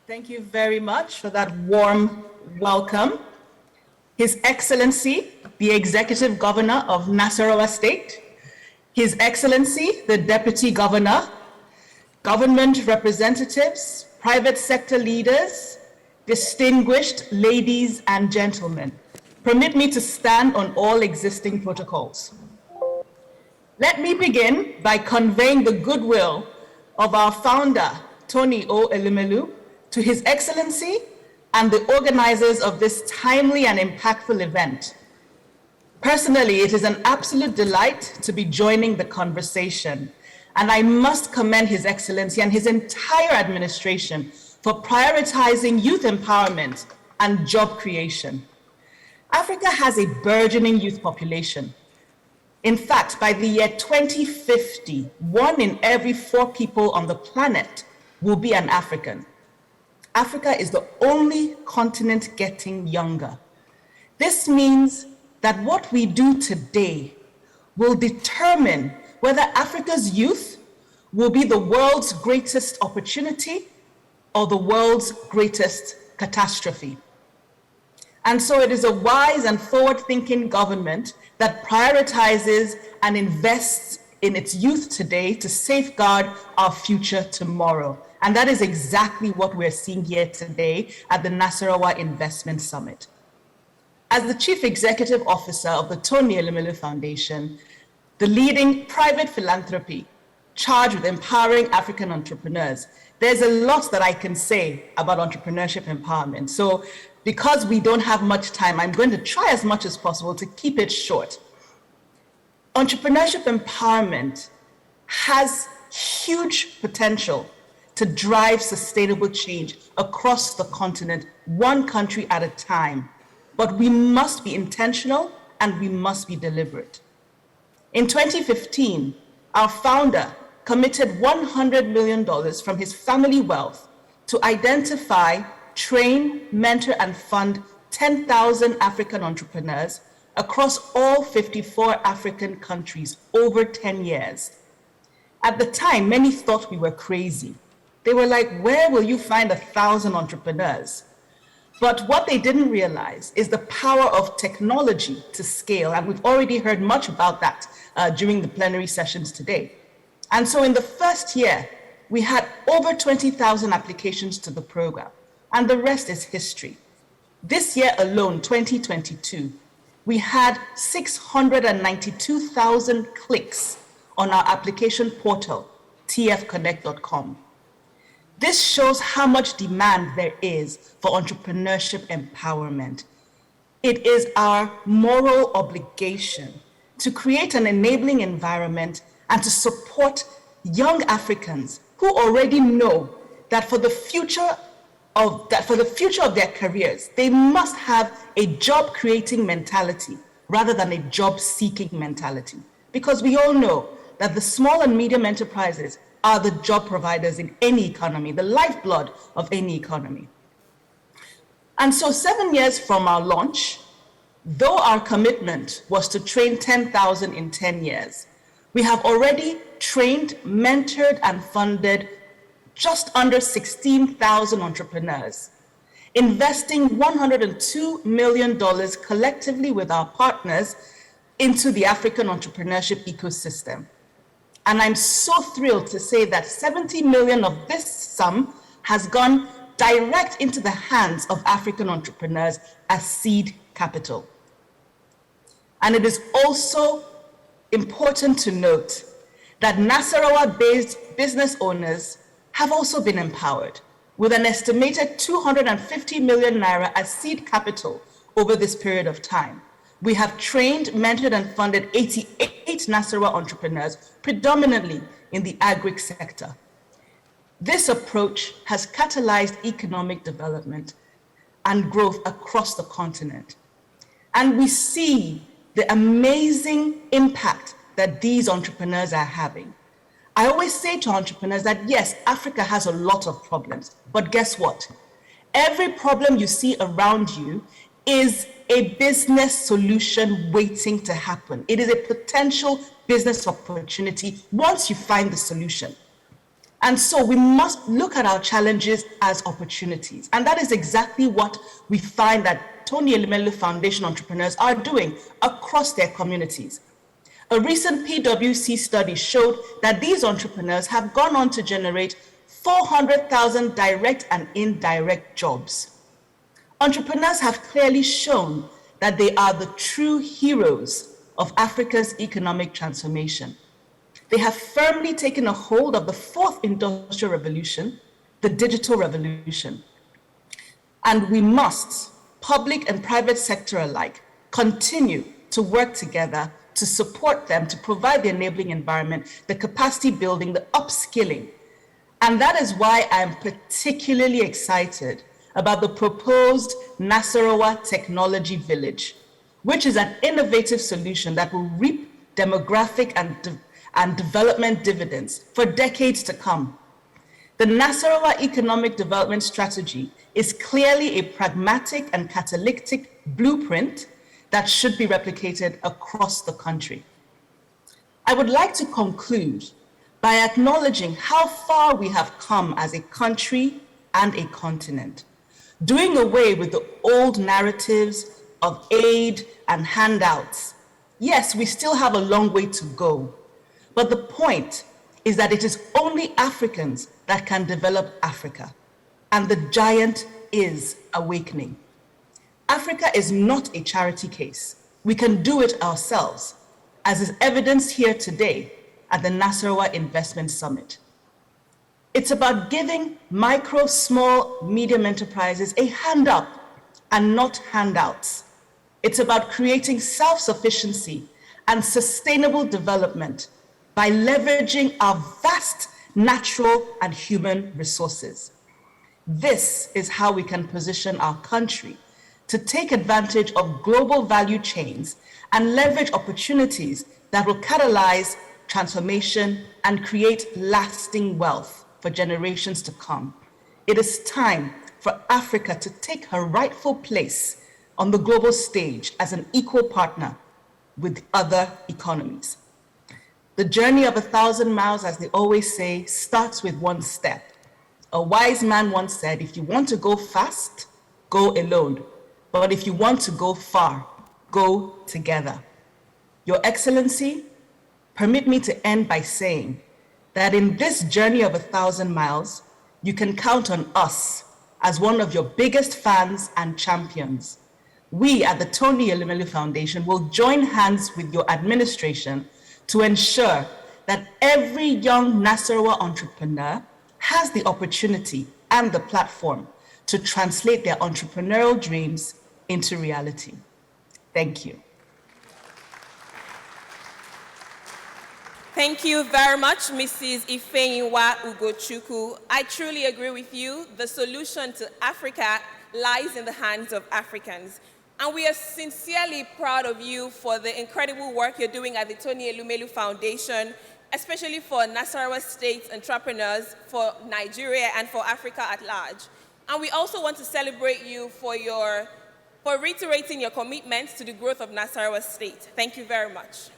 Thank you very much for that warm welcome. His Excellency, the Executive Governor of Nasarawa State, His Excellency, the Deputy Governor, government representatives, private sector leaders, distinguished ladies and gentlemen, permit me to stand on all existing protocols. Let me begin by conveying the goodwill of our founder, Tony O. Elumelu, to His Excellency and the organizers of this timely and impactful event. Personally, it is an absolute delight to be joining the conversation, and I must commend His Excellency and his entire administration for prioritizing youth empowerment and job creation. Africa has a burgeoning youth population. In fact, by the year 2050, 1 in every 4 people on the planet will be an African. Africa is the only continent getting younger. This means that what we do today will determine whether Africa's youth will be the world's greatest opportunity or the world's greatest catastrophe. And so it is a wise and forward-thinking government that prioritizes and invests in its youth today to safeguard our future tomorrow. And that is exactly what we're seeing here today at the Nasarawa Investment Summit. As the Chief Executive Officer of the Tony Elumelu Foundation, the leading private philanthropy charged with empowering African entrepreneurs, there's a lot that I can say about entrepreneurship empowerment. So because we don't have much time, I'm going to try as much as possible to keep it short. Entrepreneurship empowerment has huge potential to drive sustainable change across the continent, one country at a time. But we must be intentional and we must be deliberate. In 2015, our founder committed $100 million from his family wealth to identify, train, mentor, and fund 10,000 African entrepreneurs across all 54 African countries over 10 years. At the time, many thought we were crazy. They were like, where will you find 1,000 entrepreneurs? But what they didn't realize is the power of technology to scale. And we've already heard much about that during the plenary sessions today. And so in the first year, we had over 20,000 applications to the program, and the rest is history. This year alone, 2022, we had 692,000 clicks on our application portal, tfconnect.com. This shows how much demand there is for entrepreneurship empowerment. It is our moral obligation to create an enabling environment and to support young Africans who already know that for the future of their careers, they must have a job-creating mentality rather than a job-seeking mentality. Because we all know that the small and medium enterprises are the job providers in any economy, the lifeblood of any economy. And so 7 years from our launch, though our commitment was to train 10,000 in 10 years, we have already trained, mentored, and funded just under 16,000 entrepreneurs, investing $102 million collectively with our partners into the African entrepreneurship ecosystem. And I'm so thrilled to say that 70 million of this sum has gone direct into the hands of African entrepreneurs as seed capital. And it is also important to note that Nasarawa-based business owners have also been empowered with an estimated 250 million naira as seed capital over this period of time. We have trained, mentored, and funded 88 Nasarawa entrepreneurs, predominantly in the agri sector. This approach has catalyzed economic development and growth across the continent. And we see the amazing impact that these entrepreneurs are having. I always say to entrepreneurs that yes, Africa has a lot of problems, but guess what? Every problem you see around you is a business solution waiting to happen. It is a potential business opportunity once you find the solution. And so we must look at our challenges as opportunities. And that is exactly what we find that Tony Elumelu Foundation entrepreneurs are doing across their communities. A recent PwC study showed that these entrepreneurs have gone on to generate 400,000 direct and indirect jobs. Entrepreneurs have clearly shown that they are the true heroes of Africa's economic transformation. They have firmly taken a hold of the fourth industrial revolution, the digital revolution. And we must, public and private sector alike, continue to work together to support them, to provide the enabling environment, the capacity building, the upskilling. And that is why I'm particularly excited about the proposed Nasarawa Technology Village, which is an innovative solution that will reap demographic and development dividends for decades to come. The Nasarawa Economic Development Strategy is clearly a pragmatic and catalytic blueprint that should be replicated across the country. I would like to conclude by acknowledging how far we have come as a country and a continent, doing away with the old narratives of aid and handouts. Yes, we still have a long way to go, but the point is that it is only Africans that can develop Africa, and the giant is awakening. Africa is not a charity case. We can do it ourselves, as is evidenced here today at the Nasarawa Investment Summit. It's about giving micro, small, medium enterprises a hand up and not handouts. It's about creating self-sufficiency and sustainable development by leveraging our vast natural and human resources. This is how we can position our country to take advantage of global value chains and leverage opportunities that will catalyze transformation and create lasting wealth for generations to come. It is time for Africa to take her rightful place on the global stage as an equal partner with other economies. The journey of 1,000 miles, as they always say, starts with one step. A wise man once said, if you want to go fast, go alone. But if you want to go far, go together. Your Excellency, permit me to end by saying that in this journey of 1,000 miles, you can count on us as one of your biggest fans and champions. We at the Tony Elumelu Foundation will join hands with your administration to ensure that every young Nasarawa entrepreneur has the opportunity and the platform to translate their entrepreneurial dreams into reality. Thank you. Thank you very much, Mrs. Ifeyinwa Ugochukwu. I truly agree with you. The solution to Africa lies in the hands of Africans. And we are sincerely proud of you for the incredible work you're doing at the Tony Elumelu Foundation, especially for Nasarawa State entrepreneurs, for Nigeria, and for Africa at large. And we also want to celebrate you for reiterating your commitment to the growth of Nasarawa State. Thank you very much.